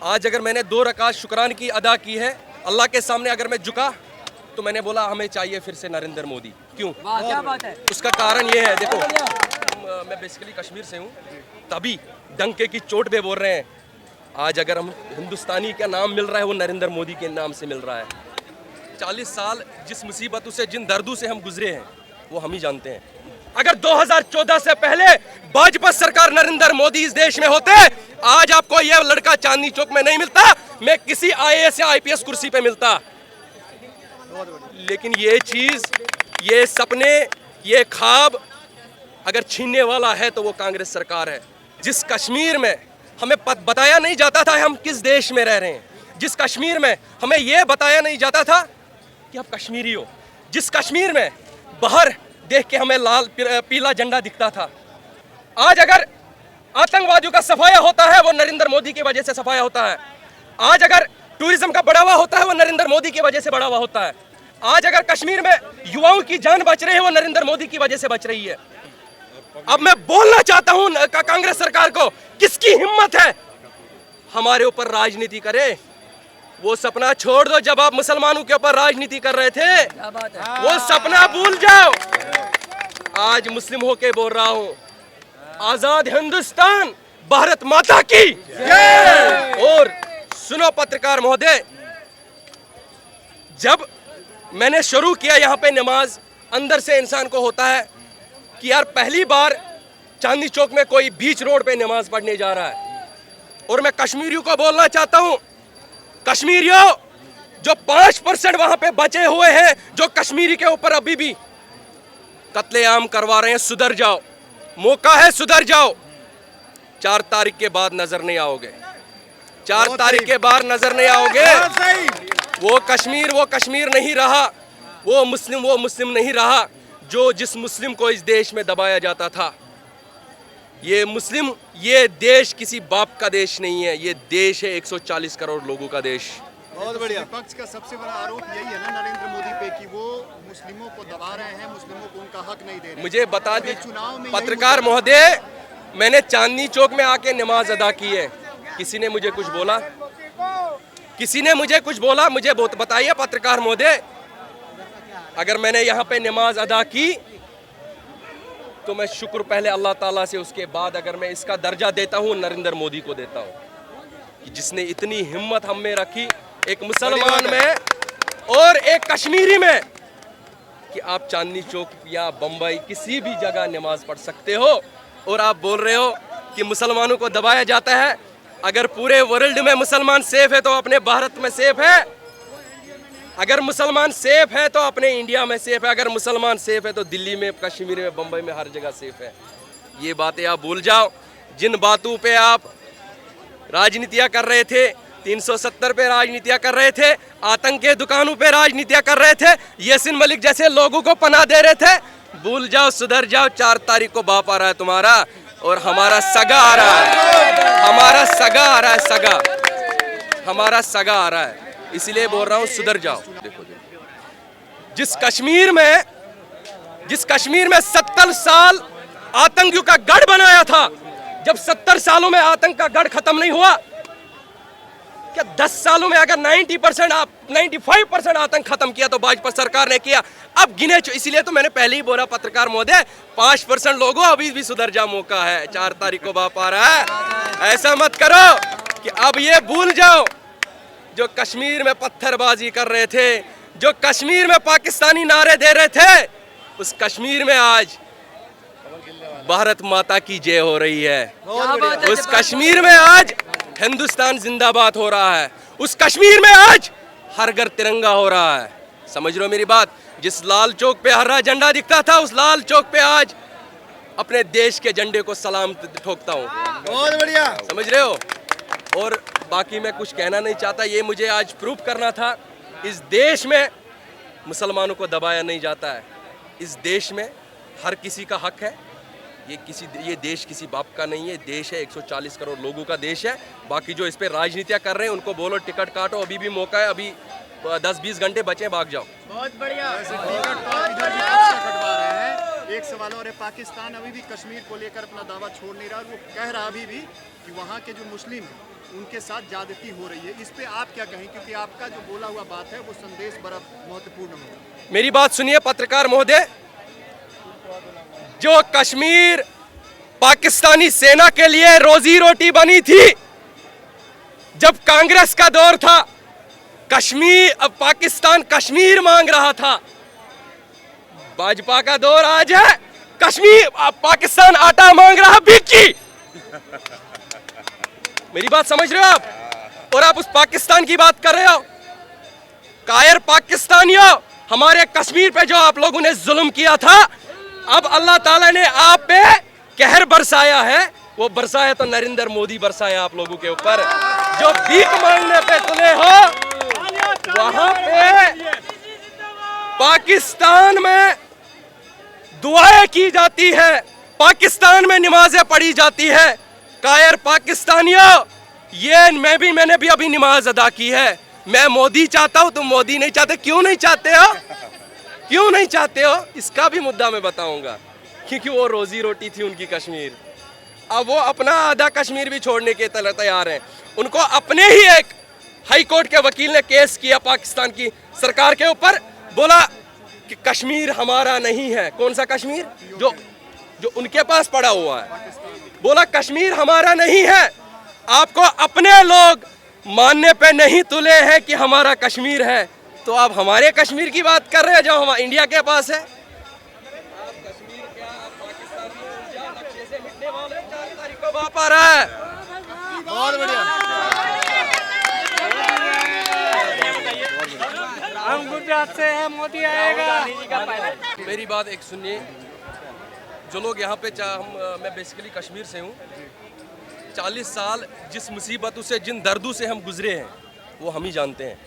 आज अगर मैंने 2 रकात शुक्रान की अदा की है अल्लाह के सामने, अगर मैं झुका तो मैंने बोला हमें चाहिए फिर से नरेंद्र मोदी। क्यों? क्या बात है? उसका कारण ये है, देखो मैं बेसिकली कश्मीर से हूँ, तभी डंके की चोट पे बोल रहे हैं। आज अगर हम हिंदुस्तानी का नाम मिल रहा है वो नरेंद्र मोदी के नाम से मिल रहा है। 40 साल जिस मुसीबतों से, जिन दर्दों से हम गुजरे हैं वो हम ही जानते हैं। अगर 2014 से पहले भाजपा सरकार नरेंद्र मोदी इस देश में होते, आज आपको ये लड़का चांदनी चौक में नहीं मिलता, मैं किसी IAS या IPS कुर्सी पे मिलता। लेकिन ये चीज, ये सपने, ये ख्वाब अगर छीनने वाला है तो वो कांग्रेस सरकार है। जिस कश्मीर में हमें बताया नहीं जाता था हम किस देश में रह रहे हैं, जिस कश्मीर में हमें ये बताया नहीं जाता था कि आप कश्मीरी हो, जिस कश्मीर में बाहर देख के हमें लाल पीला झंडा दिखता था, आज अगर आतंकवादियों का सफाया होता है वो नरेंद्र मोदी की वजह से सफाया होता है। आज अगर टूरिज्म का बढ़ावा होता है वो नरेंद्र मोदी की वजह से बढ़ावा होता है। आज अगर कश्मीर में युवाओं की जान बच रही है वो नरेंद्र मोदी की वजह से बच रही है। अब मैं बोलना चाहता हूं कांग्रेस सरकार को, किसकी हिम्मत है हमारे ऊपर राजनीति करे? वो सपना छोड़ दो जब आप मुसलमानों के ऊपर राजनीति कर रहे थे, वो सपना भूल जाओ। आज मुस्लिम होके बोल रहा हूं, आजाद हिंदुस्तान, भारत माता की जय। और सुनो पत्रकार महोदय, जब मैंने शुरू किया यहाँ पे नमाज, अंदर से इंसान को होता है कि यार पहली बार चांदनी चौक में कोई बीच रोड पे नमाज पढ़ने जा रहा है। और मैं कश्मीरियों को बोलना चाहता हूँ, कश्मीरियों जो 5% वहां पे बचे हुए हैं, जो कश्मीरी के ऊपर अभी भी कत्लेआम करवा रहे हैं, सुधर जाओ, मौका है सुधर जाओ। 4 तारीख के बाद नजर नहीं आओगे, 4 तारीख के बाद नजर नहीं आओगे। वो कश्मीर नहीं रहा, वो मुस्लिम नहीं रहा जो जिस मुस्लिम को इस देश में दबाया जाता था। ये देश किसी बाप का देश नहीं है, ये देश है 140 करोड़ लोगों का देश। बहुत बढ़िया। विपक्ष का सबसे बड़ा आरोप यही है ना नरेंद्र मोदी पे कि वो मुस्लिमों को दबा रहे हैं, मुस्लिमों को उनका हक नहीं दे रहे। मुझे बता दीजिए पत्रकार महोदय, मैंने चांदनी चौक में आके नमाज अदा की है, किसी ने मुझे कुछ बोला? किसी ने मुझे कुछ बोला? मुझे बताइए पत्रकार महोदय, अगर मैंने यहाँ पे नमाज अदा की तो मैं शुक्र पहले अल्लाह ताला से, उसके बाद अगर मैं इसका दर्जा देता हूँ नरेंद्र मोदी को देता हूँ कि जिसने इतनी हिम्मत हम में रखी, एक मुसलमान में और एक कश्मीरी में, कि आप चांदनी चौक या बम्बई किसी भी जगह नमाज पढ़ सकते हो। और आप बोल रहे हो कि मुसलमानों को दबाया जाता है। अगर पूरे वर्ल्ड में मुसलमान सेफ है तो अपने भारत में सेफ है, अगर मुसलमान सेफ है तो अपने इंडिया में सेफ है, अगर मुसलमान सेफ है तो दिल्ली में, कश्मीर में, बम्बई में, हर जगह सेफ है। ये बातें आप भूल जाओ। जिन बातों पे आप राजनीतियां कर रहे थे, 370 पे राजनीतियां कर रहे थे, आतंक के दुकानों पे राजनीतियां कर रहे थे, यासीन मलिक जैसे लोगों को पनाह दे रहे थे, भूल जाओ, सुधर जाओ। 4 तारीख को बाप आ रहा है तुम्हारा, और हमारा सगा आ रहा है, हमारा सगा आ रहा है, हमारा सगा आ रहा है। इसलिए बोल रहा हूँ सुधर जाओ। देखो जिस कश्मीर में 70 साल आतंकियों का गढ़ बनाया था, जब 70 सालों में आतंक का गढ़ खत्म नहीं हुआ, क्या 10 सालों में अगर 95% आतंक खत्म किया तो भाजपा सरकार ने किया। अब गिने, इसलिए तो मैंने पहले ही बोला पत्रकार महोदय, 5% लोगों अभी भी सुधर जा, मौका है। 4 तारीख को बाप आ रहा है, ऐसा मत करो कि अब ये भूल जाओ जो कश्मीर में पत्थरबाजी कर रहे थे, जो कश्मीर में पाकिस्तानी नारे दे रहे थे, उस कश्मीर में आज भारत माता की जय हो रही है। उस कश्मीर में आज हिंदुस्तान जिंदाबाद हो रहा है, उस कश्मीर में आज हर घर तिरंगा हो रहा है। समझ रहे हो मेरी बात? जिस लाल चौक पे हरा झंडा दिखता था, उस लाल चौक पे आज अपने देश के झंडे को सलाम ठोकता हूँ। बहुत बढ़िया। समझ रहे हो? और बाकी मैं कुछ कहना नहीं चाहता, ये मुझे आज प्रूव करना था, इस देश में मुसलमानों को दबाया नहीं जाता है, इस देश में हर किसी का हक है। ये देश किसी बाप का नहीं है, देश है 140 करोड़ लोगों का देश है। बाकी जो इस पे राजनीतियां कर रहे हैं उनको बोलो टिकट काटो, अभी भी मौका है, अभी 10-20 घंटे बचे, भाग जाओ। बहुत बढ़िया। एक सवाल और है, पाकिस्तान अभी भी कश्मीर को लेकर अपना दावा छोड़ नहीं रहा, और वो कह रहा अभी भी कि वहाँ के जो मुस्लिम उनके साथ ज्यादती हो रही है, इस पे आप क्या कहें, क्योंकि आपका जो बोला हुआ बात है वो संदेश बड़ा महत्वपूर्ण होगा। मेरी बात सुनिए पत्रकार महोदय, जो कश्मीर पाकिस्तानी सेना के लिए रोजी रोटी बनी थी, जब कांग्रेस का दौर था, कश्मीर, अब पाकिस्तान कश्मीर मांग रहा था। भाजपा का दौर आज है, कश्मीर, अब पाकिस्तान आटा मांग रहा बिक्की। मेरी बात समझ रहे हो आप? और आप उस पाकिस्तान की बात कर रहे हो। कायर पाकिस्तानियों, हमारे कश्मीर पे जो आप लोगों ने जुल्म किया था, अब अल्लाह ताला ने आप पे कहर बरसाया है। वो बरसाया तो नरेंद्र मोदी बरसाया आप लोगों के ऊपर। जो भीख मांगने पे तुले हो, वहां पे पाकिस्तान में दुआएं की जाती है, पाकिस्तान में नमाजें पढ़ी जाती है। कायर पाकिस्तानियों, मैंने भी अभी नमाज अदा की है। मैं मोदी चाहता हूं, तुम मोदी नहीं चाहते। क्यों नहीं चाहते हो? क्यों नहीं चाहते हो? इसका भी मुद्दा मैं बताऊंगा। क्योंकि वो रोजी रोटी थी उनकी कश्मीर। अब वो अपना आधा कश्मीर भी छोड़ने के तैयार हैं। उनको अपने ही एक हाई कोर्ट के वकील ने केस किया पाकिस्तान की सरकार के ऊपर, बोला कि कश्मीर हमारा नहीं है। कौन सा कश्मीर? जो उनके पास पड़ा हुआ है। बोला कश्मीर हमारा नहीं है। आपको अपने लोग मानने पे नहीं तुले हैं कि हमारा कश्मीर है, तो आप हमारे कश्मीर की बात कर रहे हैं जो हमारे इंडिया के पास है। आप कश्मीर क्या, आप पाकिस्तान की ऊर्जा नक्शे से मिटने वाले 4 तारीख को वापस आ रहा है। बहुत बढ़िया। हम गुजरात से हैं, मोदी आएगा। मेरी बात एक सुनिए, जो लोग यहाँ पे मैं बेसिकली कश्मीर से हूँ। 40 साल जिस मुसीबतों से, जिन दर्दों से हम गुजरे हैं, वो हम ही जानते हैं।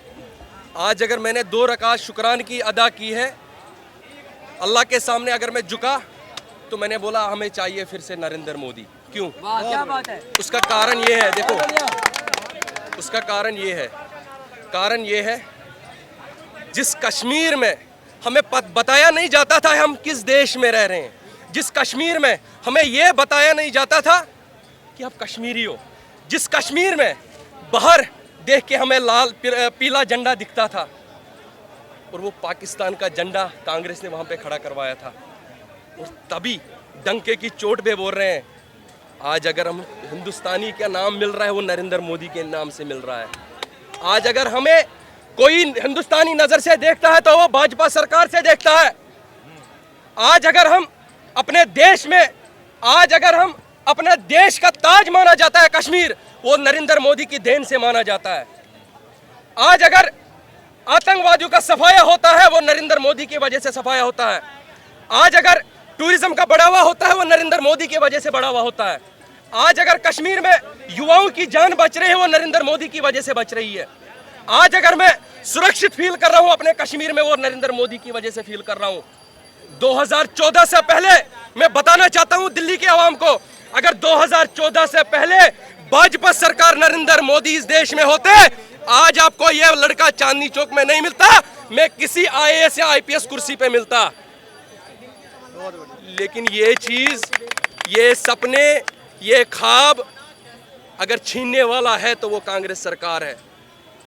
आज अगर मैंने 2 रकात शुक्रान की अदा की है अल्लाह के सामने, अगर मैं झुका तो मैंने बोला हमें चाहिए फिर से नरेंद्र मोदी। क्यों? क्या बात है? उसका कारण ये है, देखो, उसका कारण ये है जिस कश्मीर में हमें बताया नहीं जाता था हम किस देश में रह रहे हैं, जिस कश्मीर में हमें यह बताया नहीं जाता था कि आप कश्मीरी हो, जिस कश्मीर में बाहर देख के हमें लाल पीला झंडा दिखता था और वो पाकिस्तान का झंडा कांग्रेस ने वहाँ पे खड़ा करवाया था, और तभी डंके की चोट पे बोल रहे हैं आज अगर हम हिंदुस्तानी का नाम मिल रहा है वो नरेंद्र मोदी के नाम से मिल रहा है। आज अगर हमें कोई हिंदुस्तानी नज़र से देखता है तो वो भाजपा सरकार से देखता है। आज अगर हम अपने देश में, आज अगर हम अपने देश का ताज माना जाता है कश्मीर, वो नरेंद्र मोदी की देन से माना जाता है। आज अगर आतंकवादियों का सफाया होता है वो नरेंद्र मोदी की वजह से सफाया होता है। आज अगर टूरिज्म का बढ़ावा होता है वो नरेंद्र मोदी की वजह से बढ़ावा होता है। आज अगर कश्मीर में युवाओं की जान बच रही है वो नरेंद्र मोदी की वजह से बच रही है। आज अगर मैं सुरक्षित फील कर रहा हूं अपने कश्मीर में, वो नरेंद्र मोदी की वजह से फील कर रहा हूं। 2014 से पहले मैं बताना चाहता हूं दिल्ली के आवाम को, अगर 2014 से पहले भाजपा सरकार नरेंद्र मोदी इस देश में होते, आज आपको यह लड़का चांदनी चौक में नहीं मिलता, मैं किसी IAS या IPS कुर्सी पे मिलता। लेकिन ये चीज, ये सपने, ये ख्वाब अगर छीनने वाला है तो वो कांग्रेस सरकार है।